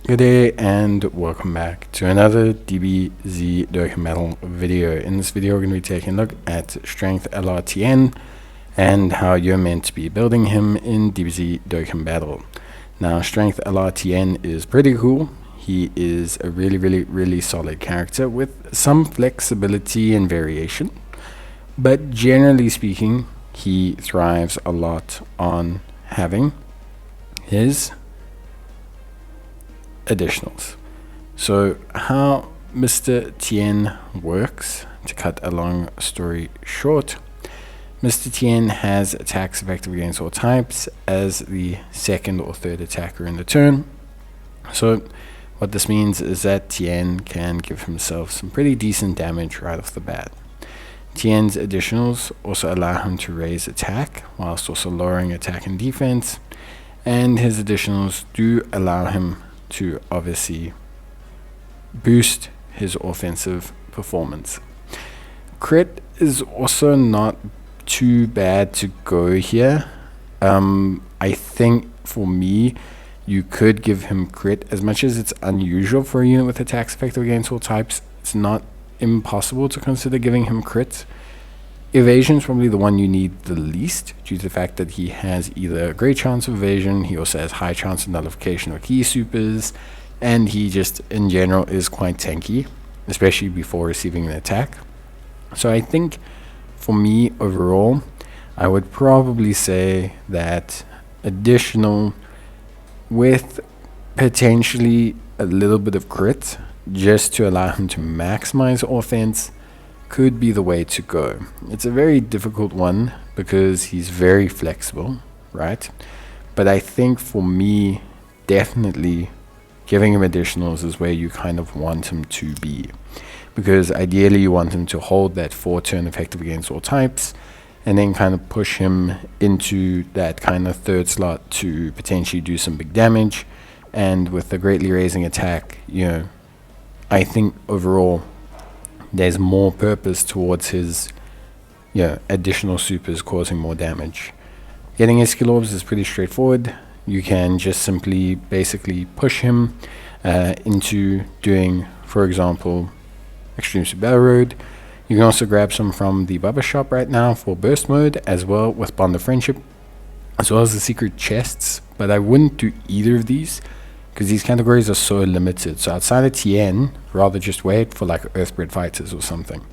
Good day and welcome back to another DBZ Dokkan Battle video. In this video we're going to be taking a look at Strength LR Tien and how you're meant to be building him in DBZ Dokkan Battle. Now Strength LR Tien is pretty cool. He is a really solid character with some flexibility and variation, but generally speaking he thrives a lot on having his additionals. So how Mr. Tien works, to cut a long story short, Mr. Tien has attacks effective against all types as the second or third attacker in the turn. So what this means is that Tien can give himself some pretty decent damage right off the bat. Tien's additionals also allow him to raise attack whilst also lowering attack and defense, and his additionals do allow him to obviously boost his offensive performance. Crit is also not too bad to go here. I think for me you could give him crit. As much as it's unusual for a unit with attacks effective against all types, it's not impossible to consider giving him crit. Evasion is probably the one you need the least, due to the fact that he has either a great chance of evasion, he also has high chance of nullification or key supers, and he just in general is quite tanky, especially before receiving an attack. So I think for me overall, I would probably say that additional with potentially a little bit of crit just to allow him to maximize offense could be the way to go. It's a very difficult one because he's very flexible, right? But I think for me, definitely giving him additionals is where you kind of want him to be, because ideally you want him to hold that 4-turn effective against all types and then kind of push him into that kind of third slot to potentially do some big damage. And with the greatly raising attack, I think overall there's more purpose towards his additional supers causing more damage. Getting his skill orbs is pretty straightforward. You can just simply basically push him into doing, for example, Extreme Super Battle Road. You can also grab some from the Bubba shop right now for burst mode, as well with Bond of Friendship, as well as the secret chests, but I wouldn't do either of these because these categories are so limited. So outside of Tien, rather just wait for like Earthbred Fighters or something.